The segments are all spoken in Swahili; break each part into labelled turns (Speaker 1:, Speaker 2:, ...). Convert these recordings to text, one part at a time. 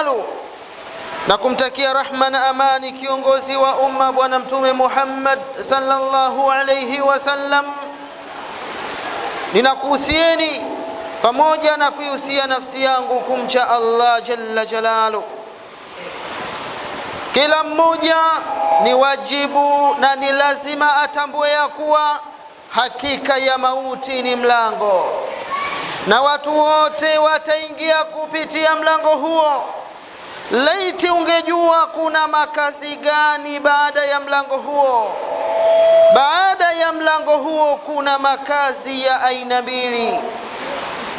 Speaker 1: jalalu, na kumtakia rahma na amani kiongozi wa umma bwana mtume Muhammad sallallahu alayhi wasallam, ninakuhusieni pamoja na kuihusia nafsi yangu kumcha Allah jalla jalalu. Kila mmoja ni wajibu na ni lazima atambue ya kuwa hakika ya mauti ni mlango, na watu wote wataingia kupitia mlango huo. Laiti ungejua kuna makazi gani baada ya mlango huo. Baada ya mlango huo kuna makazi ya aina mbili.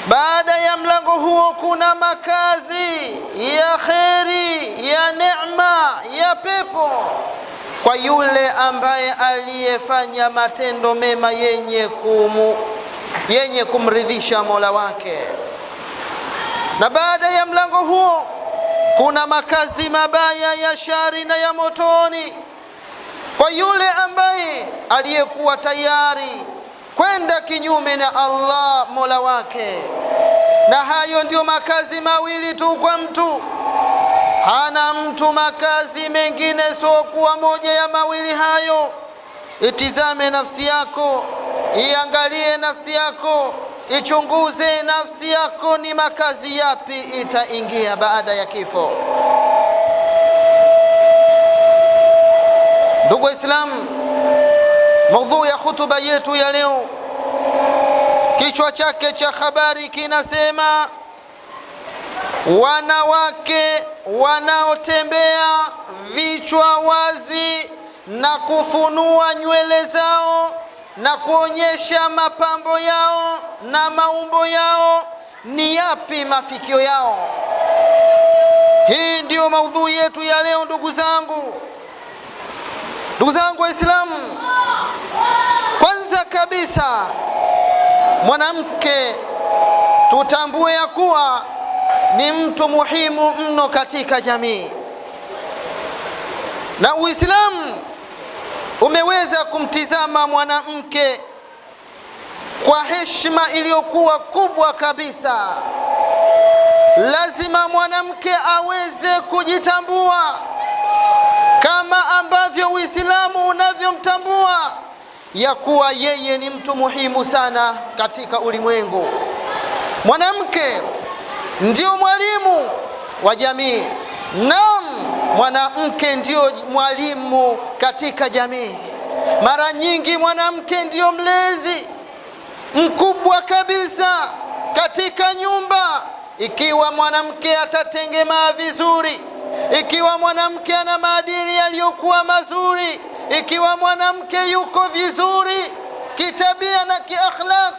Speaker 1: Baada ya mlango huo kuna makazi ya kheri, ya neema, ya pepo kwa yule ambaye aliyefanya matendo mema yenye kumridhisha Mola wake. Na baada ya mlango huo kuna makazi mabaya ya shari na ya motoni kwa yule ambaye aliyekuwa tayari kwenda kinyume na Allah Mola wake. Na hayo ndio makazi mawili tu kwa mtu. Hana mtu makazi mengine sokuwa moja ya mawili hayo. Itizame nafsi yako, iangalie nafsi yako, ichunguze nafsi yako, ni makazi yapi itaingia baada ya kifo. Ndugu Waislamu, maudhui ya hutuba yetu ya leo, kichwa chake cha habari kinasema wanawake wanaotembea vichwa wazi na kufunua nywele zao na kuonyesha mapambo yao na maumbo yao, ni yapi mafikio yao? Hii ndio maudhui yetu ya leo ndugu zangu. Ndugu zangu Waislamu, kwanza kabisa mwanamke tutambue ya kuwa ni mtu muhimu mno katika jamii, na Uislamu umeweza kumtizama mwanamke kwa heshima iliyokuwa kubwa kabisa. Lazima mwanamke aweze kujitambua kama ambavyo Uislamu unavyomtambua ya kuwa yeye ni mtu muhimu sana katika ulimwengu. Mwanamke ndio mwalimu wa jamii. Naam, mwanamke ndio mwalimu katika jamii. Mara nyingi mwanamke ndio mlezi mkubwa kabisa katika nyumba. Ikiwa mwanamke atatengemaa vizuri, ikiwa mwanamke ana maadili yaliyokuwa mazuri, ikiwa mwanamke yuko vizuri kitabia na kiakhlaq,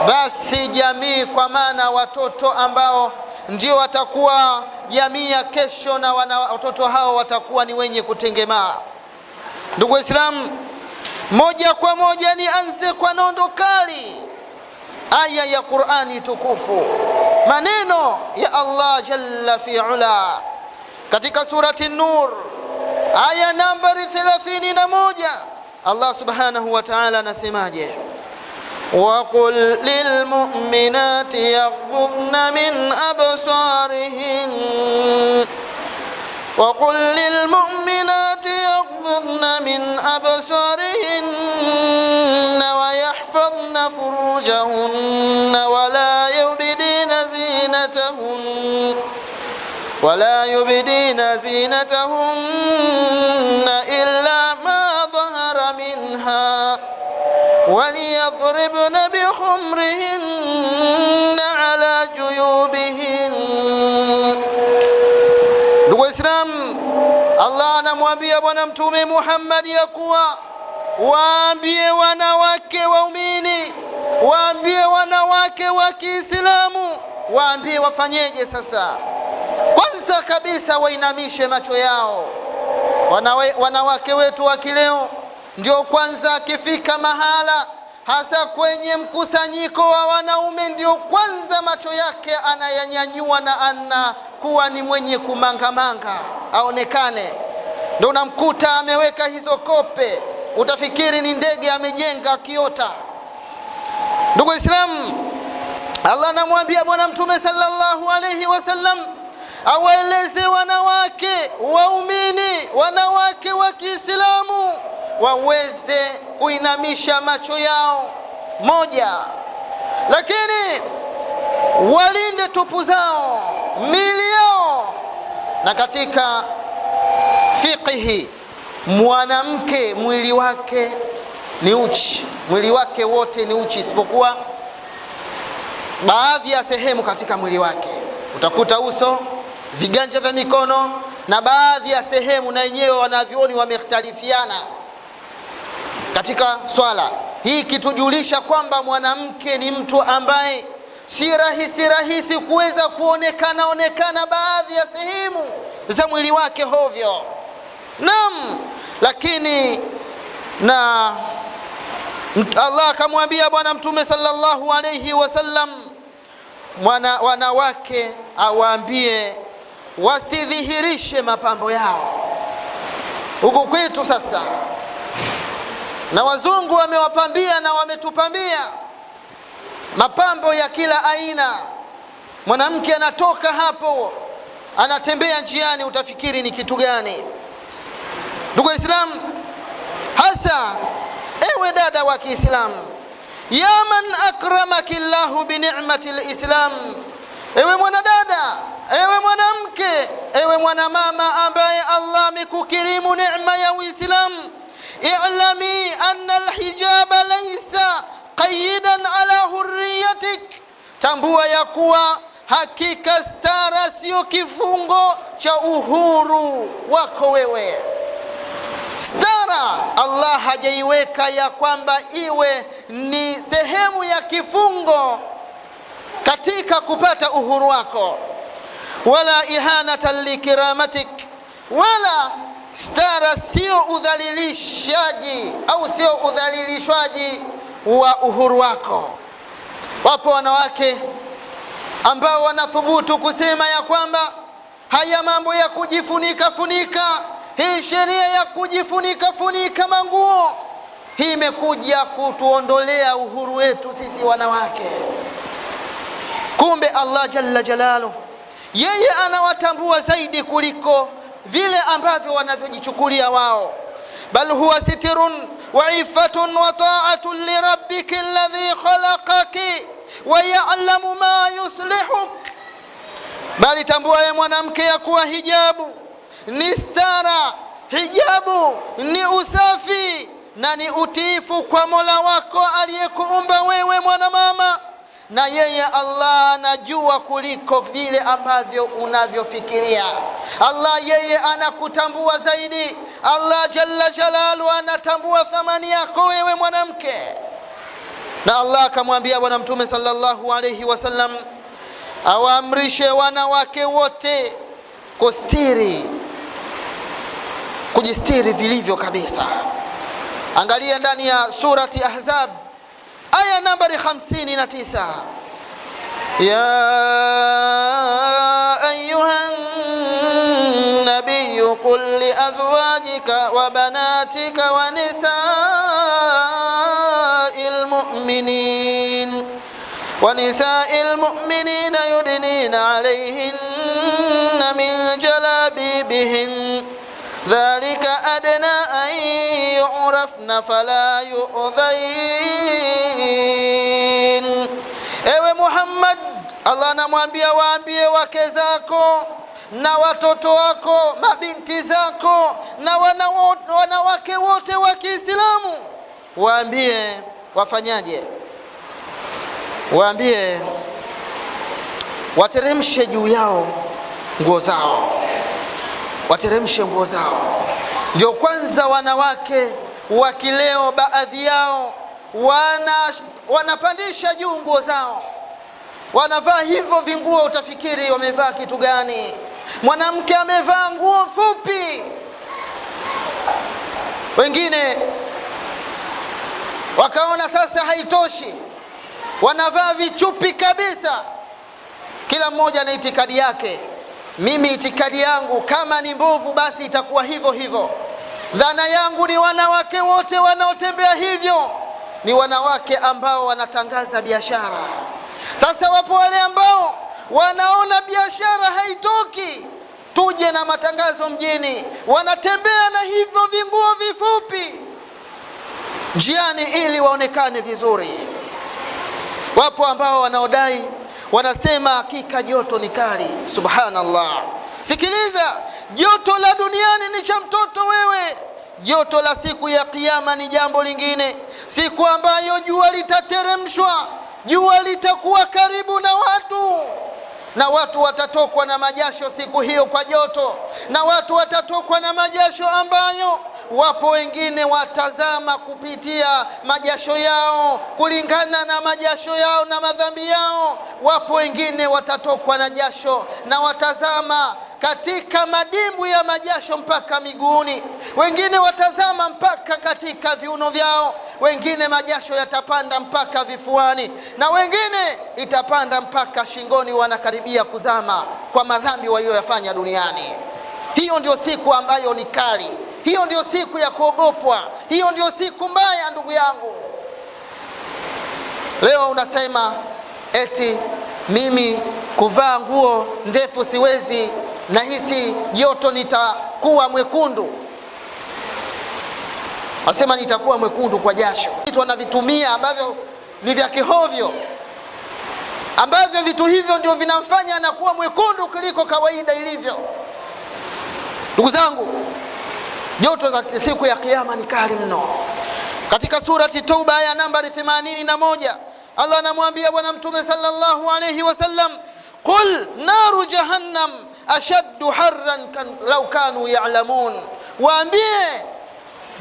Speaker 1: basi jamii, kwa maana watoto ambao ndio watakuwa jamii ya kesho, na watoto hao watakuwa ni wenye kutengemaa. Ndugu Waislamu, moja kwa moja nianze kwa nondo kali, aya ya Qur'ani tukufu, maneno ya Allah jalla fi'ala katika surati Nur, aya nambari 31. Allah subhanahu wa ta'ala anasemaje? وَقُلْ لِلْمُؤْمِنَاتِ يَغْضُضْنَ مِنْ أَبْصَارِهِنَّ وَقُلْ لِلْمُؤْمِنَاتِ يَغْضُضْنَ مِنْ أَبْصَارِهِنَّ وَيَحْفَظْنَ فُرُوجَهُنَّ ولا يبدين زينتهن إلا ما ظهر منها وليضربن بخمرهن على جيوبهن. Ndugu Waislamu, Allah anamwambia Bwana Mtume Muhammad ya kuwa waambie wanawake waumini, waambie wanawake wa Kiislamu, waambie wafanyeje sasa? Kwanza kabisa wainamishe macho yao. Wanawake wetu wa kileo ndio kwanza akifika mahala, hasa kwenye mkusanyiko wa wanaume, ndio kwanza macho yake anayanyanyua na anakuwa ni mwenye kumangamanga aonekane. Ndio unamkuta ameweka hizo kope, utafikiri ni ndege amejenga kiota. Ndugu Islam, Allah anamwambia Bwana Mtume sallallahu alayhi wasallam awaeleze wanawake waumini, wanawake wa Kiislamu waweze kuinamisha macho yao moja, lakini walinde tupu zao, mili yao. Na katika fiqhi, mwanamke mwili wake ni uchi, mwili wake wote ni uchi isipokuwa baadhi ya sehemu katika mwili wake. Utakuta uso, viganja vya mikono na baadhi ya sehemu, na wenyewe wanavyoni wamekhtalifiana katika swala hii, kitujulisha kwamba mwanamke ni mtu ambaye si rahisi kuweza kuonekana baadhi ya sehemu za mwili wake hovyo. Naam, lakini na Allah akamwambia Bwana Mtume sallallahu alayhi wasallam, wanawake awaambie wasidhihirishe mapambo yao. Huku kwetu sasa, na wazungu wamewapambia na wametupambia mapambo ya kila aina. Mwanamke anatoka hapo anatembea njiani, utafikiri ni kitu gani? Ndugu Waislamu, hasa ewe dada wa Kiislamu, ya man akramaki Allahu bi ni'mati al-Islam, ewe mwanadada, ewe mwanamke, ewe mwanamama ambaye Allah amekukirimu neema ya Uislamu, i'lami anna al-hijaba laysa qayidan ala hurriyatik, tambua ya kuwa hakika stara sio kifungo cha uhuru wako wewe. Stara Allah hajaiweka ya kwamba iwe ni sehemu ya kifungo katika kupata uhuru wako. Wala ihanatan likiramatik, wala stara sio udhalilishaji au sio udhalilishwaji wa uhuru wako. Wapo wanawake ambao wanathubutu kusema ya kwamba haya mambo ya kujifunika funika, hii sheria ya kujifunika funika manguo, hii imekuja kutuondolea uhuru wetu sisi wanawake. Kumbe Allah jalla jalaluhu yeye anawatambua zaidi kuliko vile ambavyo wanavyojichukulia wao. Bal huwa sitrun wa ifatun wa ta'atun li rabbiki alladhi khalaqaki wa ya'lamu ma yuslihuk, bali tambua ye mwanamke ya kuwa hijabu ni stara, hijabu ni usafi na ni utiifu kwa Mola wako aliyekuumba wewe mwanamama. Na yeye Allah anajua kuliko vile ambavyo unavyofikiria. Allah yeye anakutambua zaidi. Allah jalla jalalu anatambua thamani yako wewe mwanamke. Na Allah akamwambia Bwana Mtume sallallahu alayhi wasallam awaamrishe wanawake wote kujistiri vilivyo kabisa. Angalia ndani ya surati Ahzab aya nambari 59, ya ayuhan nabiyyu qul li azwajika wa banatika wa nisa'il mu'minin yudnina alayhinna min jalabibihin dhalika adna an yu'rafna fala yu'dhain. Ewe Muhammad, Allah anamwambia waambie wake zako na watoto wako, mabinti zako na wanawake wote wa Kiislamu, waambie wafanyaje? Waambie wateremshe juu yao nguo zao, wateremshe nguo zao. Ndio kwanza wanawake wa kileo baadhi yao wanapandisha juu nguo zao, wanavaa hivyo vinguo utafikiri wamevaa kitu gani. Mwanamke amevaa nguo fupi, wengine wakaona sasa haitoshi, wanavaa vichupi kabisa. Kila mmoja na itikadi yake. Mimi itikadi yangu kama ni mbovu basi itakuwa hivyo hivyo. Dhana yangu ni wanawake wote wanaotembea hivyo ni wanawake ambao wanatangaza biashara. Sasa wapo wale ambao wanaona biashara haitoki, uje na matangazo mjini, wanatembea na hivyo vinguo vifupi njiani ili waonekane vizuri. Wapo ambao wanaodai, wanasema hakika joto ni kali. Subhanallah. Sikiliza, joto la duniani ni cha mtoto wewe. Joto la siku ya kiyama ni jambo lingine, siku ambayo jua litateremshwa, jua litakuwa karibu na watu, na watu watatokwa na majasho siku hiyo kwa joto, na watu watatokwa na majasho ambayo wapo wengine watazama kupitia majasho yao, kulingana na majasho yao na madhambi yao. Wapo wengine watatokwa na jasho na watazama katika madimbu ya majasho mpaka miguuni, wengine watazama mpaka katika viuno vyao, wengine majasho yatapanda mpaka vifuani, na wengine itapanda mpaka shingoni, wanakaribia kuzama kwa madhambi walioyafanya duniani. Hiyo ndio siku ambayo ni kali, hiyo ndio siku ya kuogopwa, hiyo ndio siku mbaya ndugu yangu. Leo unasema eti mimi kuvaa nguo ndefu siwezi, nahisi joto nitakuwa mwekundu. Wasema nitakuwa mwekundu kwa jasho. Vitu wanavitumia ambavyo ni vya kihovyo, ambavyo vitu hivyo ndio vinamfanya anakuwa mwekundu kuliko kawaida ilivyo. Ndugu zangu, joto za siku ya kiyama ni kali mno. Katika surati Tauba aya nambari 81, Allah anamwambia Bwana Mtume sallallahu alayhi wasallam, qul naru jahannam ashaddu harran law kanu ya'lamun, waambie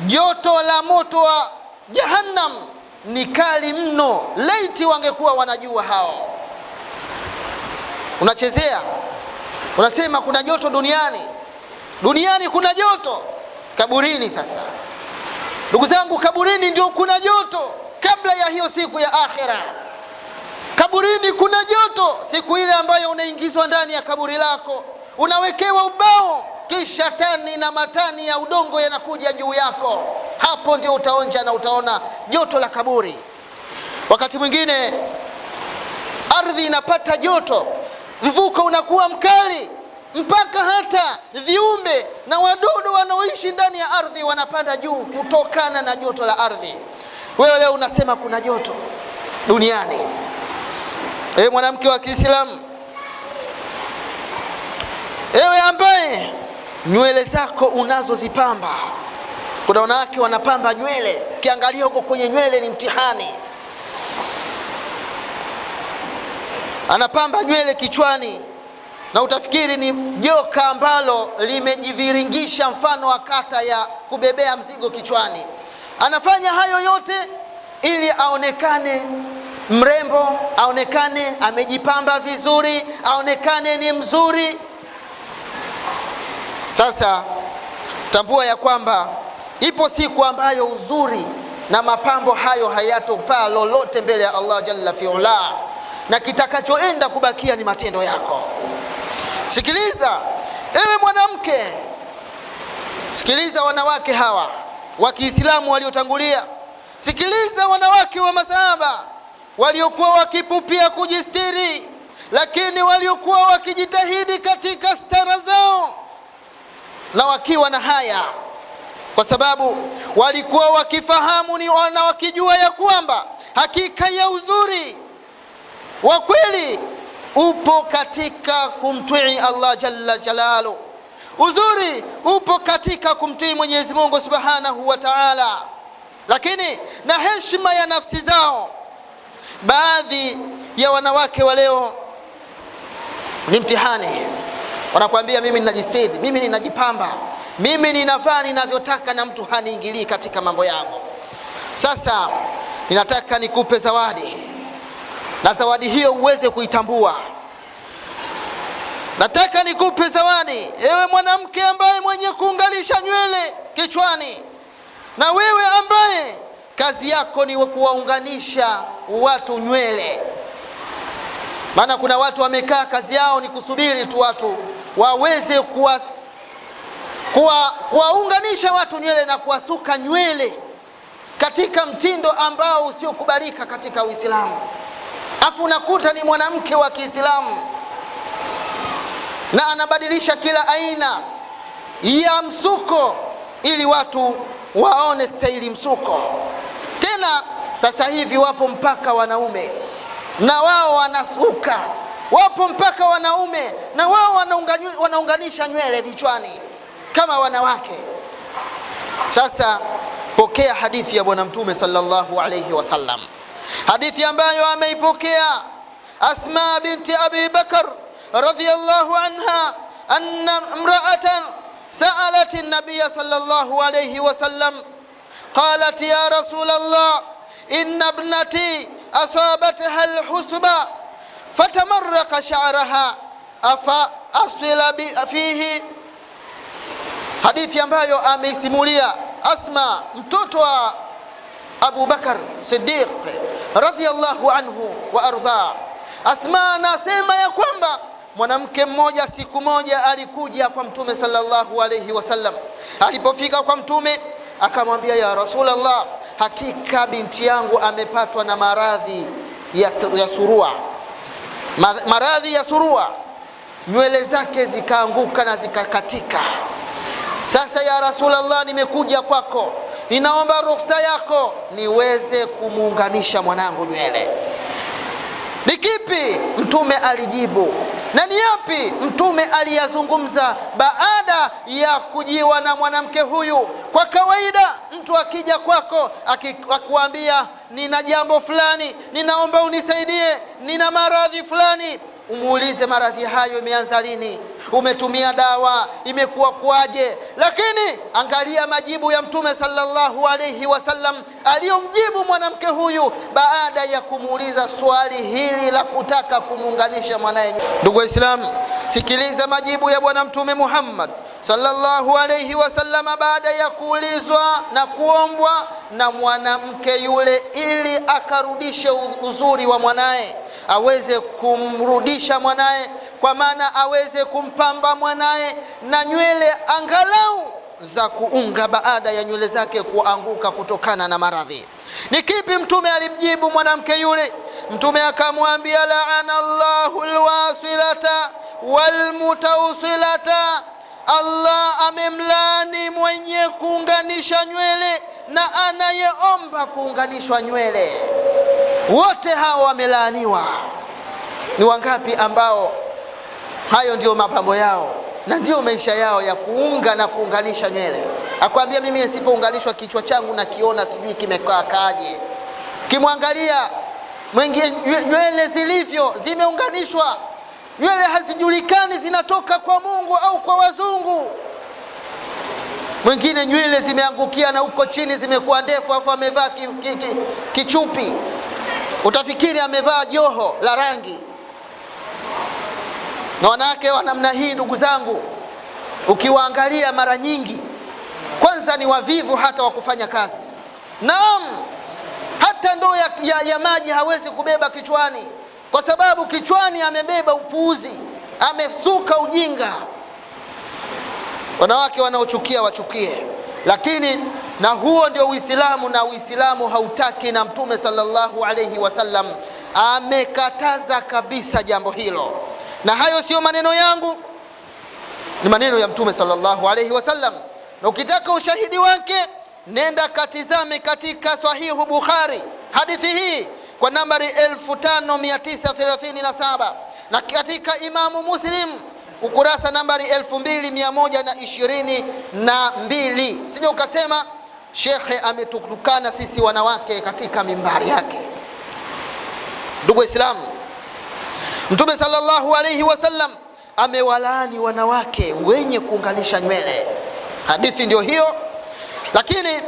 Speaker 1: joto la moto wa jahannam ni kali mno, laiti wangekuwa wanajua hao. Unachezea, unasema kuna joto duniani. Duniani kuna joto, kaburini sasa. Ndugu zangu, kaburini ndio kuna joto kabla ya hiyo siku ya akhira. Kaburini kuna joto siku ile ambayo unaingizwa ndani ya kaburi lako, unawekewa ubao, kisha tani na matani ya udongo yanakuja juu yako. Hapo ndio utaonja na utaona joto la kaburi. Wakati mwingine ardhi inapata joto, mvuko unakuwa mkali, mpaka hata viumbe na wadudu wanaoishi ndani ya ardhi wanapanda juu kutokana na joto la ardhi. Wewe leo unasema kuna joto duniani. Ewe mwanamke wa Kiislamu, ewe ambaye nywele zako unazozipamba, kuna wanawake wanapamba nywele, kiangalia huko kwenye nywele ni mtihani. Anapamba nywele kichwani na utafikiri ni joka ambalo limejiviringisha mfano wa kata ya kubebea mzigo kichwani. Anafanya hayo yote ili aonekane mrembo, aonekane amejipamba vizuri, aonekane ni mzuri. Sasa tambua ya kwamba ipo siku ambayo uzuri na mapambo hayo hayatofaa lolote mbele ya Allah jalla fi'ala, na kitakachoenda kubakia ni matendo yako. Sikiliza ewe mwanamke, sikiliza wanawake hawa wa Kiislamu waliotangulia, sikiliza wanawake wa masahaba waliokuwa wakipupia kujistiri, lakini waliokuwa wakijitahidi katika stara zao na wakiwa na haya, kwa sababu walikuwa wakifahamu ni wana wakijua ya kwamba hakika ya uzuri wa kweli upo katika kumtii Allah jalla jalalu. Uzuri upo katika kumtii Mwenyezi Mungu Subhanahu wa Ta'ala, lakini na heshima ya nafsi zao. Baadhi ya wanawake wa leo ni mtihani. Wanakuambia mimi ninajistiri, mimi ninajipamba, mimi ninavaa ninavyotaka na mtu haniingilii katika mambo yangu. Sasa ninataka nikupe zawadi, na zawadi hiyo uweze kuitambua. Nataka nikupe zawadi, ewe mwanamke ambaye mwenye kuungalisha nywele kichwani, na wewe ambaye kazi yako ni kuwaunganisha watu nywele. Maana kuna watu wamekaa kazi yao ni kusubiri tu watu waweze kuwaunganisha watu nywele na kuwasuka nywele katika mtindo ambao usiokubalika katika Uislamu. Afu unakuta ni mwanamke wa Kiislamu na anabadilisha kila aina ya msuko ili watu waone staili msuko. Tena sasa hivi wapo mpaka wanaume na wao wanasuka, wapo mpaka wanaume na wao wanaunganisha nywele vichwani kama wanawake. Sasa pokea hadithi ya Bwana Mtume sallallahu alayhi wasallam, hadithi ambayo ameipokea Asma binti Abi Bakar radhiyallahu anha, anna imra'atan sa'alat an-nabiy sallallahu alayhi wasallam qalat ya Rasul Allah inna ibnati asabatha al-husba fatamarraqa sha'raha afa asila fihi. Hadithi ambayo ameisimulia Asma mtoto wa Abu Bakar Siddiq radhiyallahu anhu wa ardha. Asma anasema ya kwamba mwanamke mmoja siku moja alikuja kwa Mtume sallallahu alayhi wasallam. Alipofika kwa Mtume akamwambia, ya Rasulullah, hakika binti yangu amepatwa na maradhi ya surua, maradhi ya surua, nywele zake zikaanguka na zikakatika. Sasa ya Rasulullah, nimekuja kwako, ninaomba ruhusa yako niweze kumuunganisha mwanangu nywele. Ni kipi Mtume alijibu na ni yapi Mtume aliyazungumza baada ya kujiwa na mwanamke huyu? Kwa kawaida mtu akija kwako akuambia nina jambo fulani, ninaomba unisaidie, nina maradhi fulani, umuulize maradhi hayo imeanza lini, umetumia dawa, imekuwa kuaje. Lakini angalia majibu ya Mtume sallallahu alayhi wasallam aliyomjibu mwanamke huyu baada ya kumuuliza swali hili la kutaka kumuunganisha mwanae. Ndugu Waislamu, sikiliza majibu ya Bwana Mtume Muhammad sallallahu alayhi wasallam baada ya kuulizwa na kuombwa na mwanamke yule ili akarudishe uzuri wa mwanae, aweze kumrudisha mwanae, kwa maana aweze kumpamba mwanae na nywele angalau za kuunga baada ya nywele zake kuanguka kutokana na maradhi. Ni kipi Mtume alimjibu mwanamke yule? Mtume akamwambia, la'ana Allahu alwasilata walmutawsilata, Allah amemlaani mwenye kuunganisha nywele na anayeomba kuunganishwa nywele. Wote hao wamelaaniwa. Ni wangapi ambao hayo ndio mapambo yao na ndio maisha yao ya kuunga na kuunganisha nywele? Akwambia, mimi nisipounganishwa kichwa changu na kiona sijui kimekaa kaje. Kimwangalia mwingine nywele zilivyo zimeunganishwa, nywele hazijulikani zinatoka kwa Mungu au kwa wazungu. Mwingine nywele zimeangukia na huko chini zimekuwa ndefu, afu amevaa kichupi, utafikiri amevaa joho la rangi. Na wanawake wa namna hii, ndugu zangu, ukiwaangalia mara nyingi, kwanza ni wavivu hata wa kufanya kazi. Naam, hata ndoo ya maji hawezi kubeba kichwani, kwa sababu kichwani amebeba upuuzi, amesuka ujinga. Wanawake wanaochukia wachukie, lakini na huo ndio Uislamu, na Uislamu hautaki, na Mtume sallallahu alayhi wasallam amekataza kabisa jambo hilo. Na hayo sio maneno yangu, ni maneno ya Mtume sallallahu alayhi wasallam. Na ukitaka ushahidi wake, nenda katizame katika Sahihu Bukhari hadithi hii kwa nambari 5937, na katika Imamu Muslim ukurasa nambari 2122. Sije ukasema shekhe ametukana sisi wanawake katika mimbari yake. Ndugu Waislamu, Mtume sallallahu alayhi wasallam amewalaani wanawake wenye kuunganisha nywele. Hadithi ndio hiyo. Lakini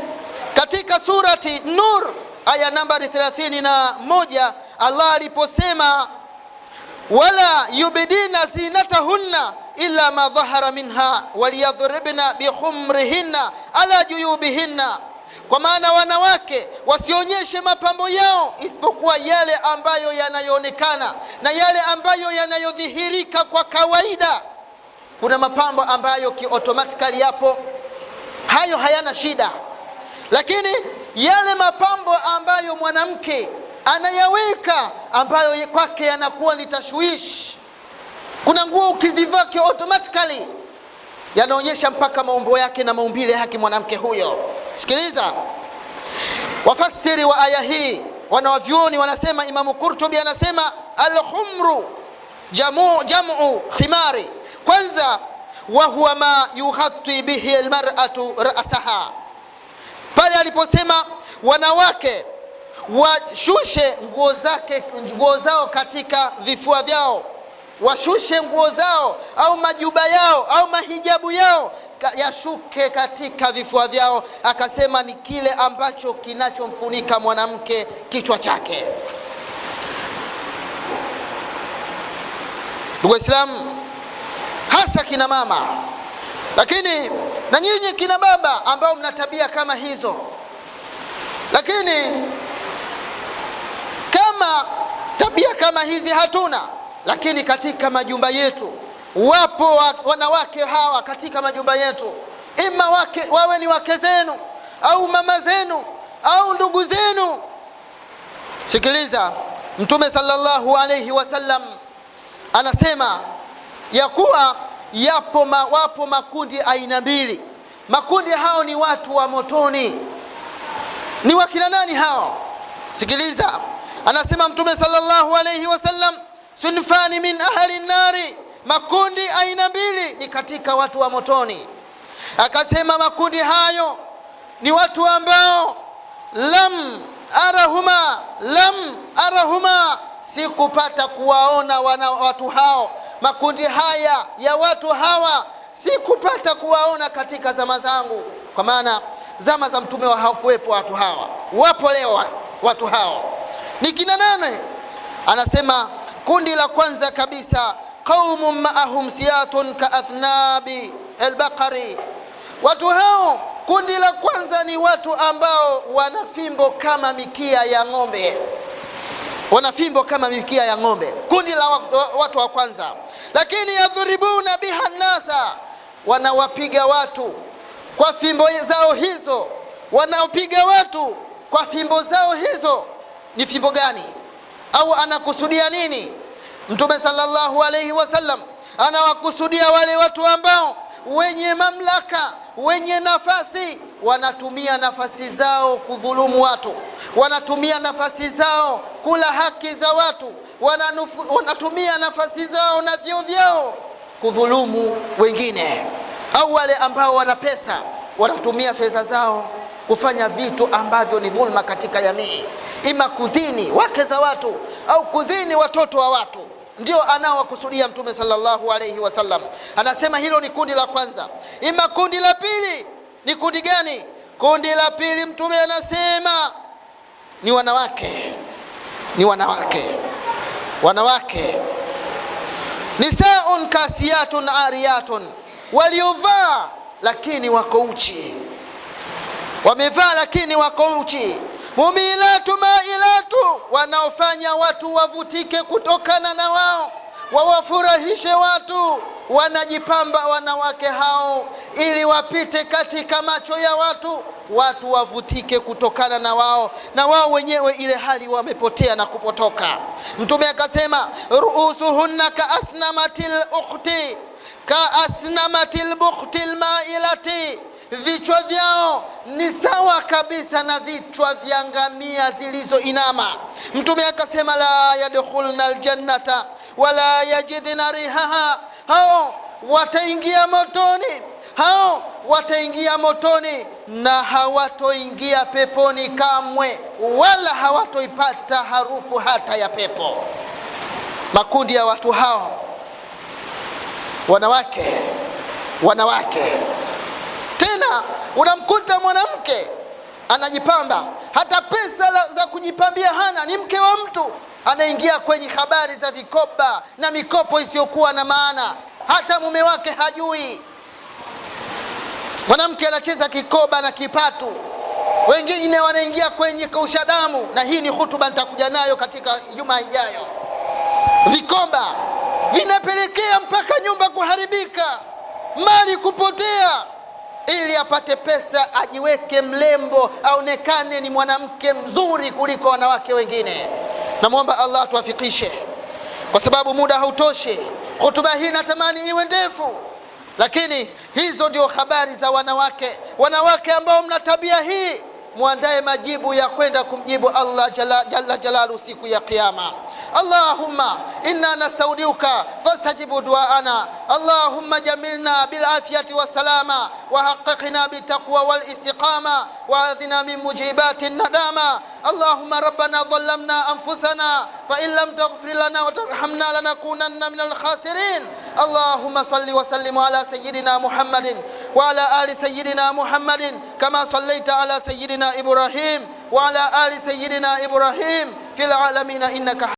Speaker 1: katika surati Nur aya nambari 31, Allah aliposema wala yubdina zinatahunna illa ma dhahara minha waliyadhribna bikhumrihinna ala juyubihinna, kwa maana wanawake wasionyeshe mapambo yao isipokuwa yale ambayo yanayoonekana na yale ambayo yanayodhihirika kwa kawaida. Kuna mapambo ambayo automatically yapo, hayo hayana shida, lakini yale mapambo ambayo mwanamke anayaweka ambayo kwake yanakuwa ni tashwishi, Kuna nguo ukizivaa automatically yanaonyesha mpaka maumbo yake na maumbile yake mwanamke huyo. Sikiliza, wafasiri wa aya hii wanawavyuoni wanasema, Imamu Qurtubi anasema al-khumru jamu khimari. Kwanza, wa huwa ma yughatti bihi almar'atu ra'saha, pale aliposema wanawake washushe nguo zao katika vifua vyao, washushe nguo zao au majuba yao au mahijabu yao yashuke katika vifua vyao. Akasema ni kile ambacho kinachomfunika mwanamke kichwa chake. Ndugu Waislamu, hasa kina mama, lakini na nyinyi kina baba ambao mna tabia kama hizo, lakini kama tabia kama hizi hatuna, lakini katika majumba yetu wapo wanawake hawa katika majumba yetu, ima wawe ni wake zenu au mama zenu au ndugu zenu. Sikiliza, Mtume sallallahu alayhi wasallam anasema ya kuwa wapo makundi aina mbili. Makundi hao ni watu wa motoni. Ni wakina nani hao? Sikiliza, anasema Mtume sallallahu alayhi wasallam, sunfani min ahli nari, makundi aina mbili ni katika watu wa motoni. Akasema makundi hayo ni watu ambao lam arahuma, sikupata kuwaona watu hao. Makundi haya ya watu hawa sikupata kuwaona katika zama zangu, kwa maana zama za mtume hawakuwepo watu hawa. Wapo leo watu hao. Ni kina nani? Anasema kundi la kwanza kabisa, qaumun ma'ahum siyatun ka'athnabi al-baqari. Watu hao, kundi la kwanza ni watu ambao wana fimbo kama mikia ya ng'ombe. Wana fimbo kama mikia ya ng'ombe, kundi la watu wa kwanza. Lakini yadhuribuna biha nasa, wanawapiga watu kwa fimbo zao hizo. Wanaopiga watu kwa fimbo zao hizo ni fimbo gani? Au anakusudia nini? Mtume sallallahu alayhi wasallam anawakusudia wale watu ambao wenye mamlaka, wenye nafasi, wanatumia nafasi zao kudhulumu watu, wanatumia nafasi zao kula haki za watu, wanatumia nafasi zao na vyeo vyao kudhulumu wengine. Au wale ambao wana pesa, wanatumia fedha zao kufanya vitu ambavyo ni dhulma katika jamii, ima kuzini wake za watu au kuzini watoto wa watu. Ndio anaowakusudia Mtume sallallahu alayhi wasallam. Anasema hilo ni kundi la kwanza. Ima kundi la pili ni kundi gani? Kundi la pili Mtume anasema ni wanawake. Ni wanawake nisaun kasiyatun ariyatun, waliovaa lakini wako uchi. Wamevaa lakini wako uchi. Mumilatu mailatu, wanaofanya watu wavutike kutokana na wao, wawafurahishe watu. Wanajipamba wanawake hao ili wapite katika macho ya watu wavutike kutokana na wao, na wao wenyewe ile hali wamepotea na kupotoka. Mtume akasema ruusuhunna kaasnamatil bukhtil mailati, vichwa vyao ni sawa kabisa na vichwa vya ngamia zilizoinama. Mtume akasema la yadkhulna aljannata wala yajidna rihaha, hao wataingia motoni na hawatoingia peponi kamwe, wala hawatoipata harufu hata ya pepo. Makundi ya watu hao wanawake. Tena unamkuta mwanamke anajipamba, hata pesa za kujipambia hana, ni mke wa mtu, anaingia kwenye habari za vikoba na mikopo isiyokuwa na maana, hata mume wake hajui. Mwanamke anacheza kikoba na kipatu, wengine wanaingia kwenye kausha damu, na hii ni hutuba nitakuja nayo katika juma ijayo. Vikoba vinapelekea mpaka nyumba kuharibika, mali kupotea, ili apate pesa ajiweke mlembo, aonekane ni mwanamke mzuri kuliko wanawake wengine. Namuomba Allah tuwafikishe, kwa sababu muda hautoshi. Hotuba hii natamani iwe ndefu, lakini hizo ndio habari za wanawake. Wanawake ambao mna tabia hii, muandae majibu ya kwenda kumjibu Allah jalla jalalu siku ya Kiyama. Allahumma inna nastaudiuka fastajibu duaana. Allahumma jamilna bil afiyati wassalama wa haqiqna bitaqwa wal istiqama wa adhina min mujibati nadama. Allahumma rabbana dhallamna anfusana fa in lam taghfir lana wa tarhamna lanakunanna minal khasirin. Allahumma salli wa sallim ala sayyidina Muhammadin wa ala ali sayyidina Muhammadin kama sallaita ala sayyidina Ibrahim wa ala ali sayyidina Ibrahim fil alamin innaka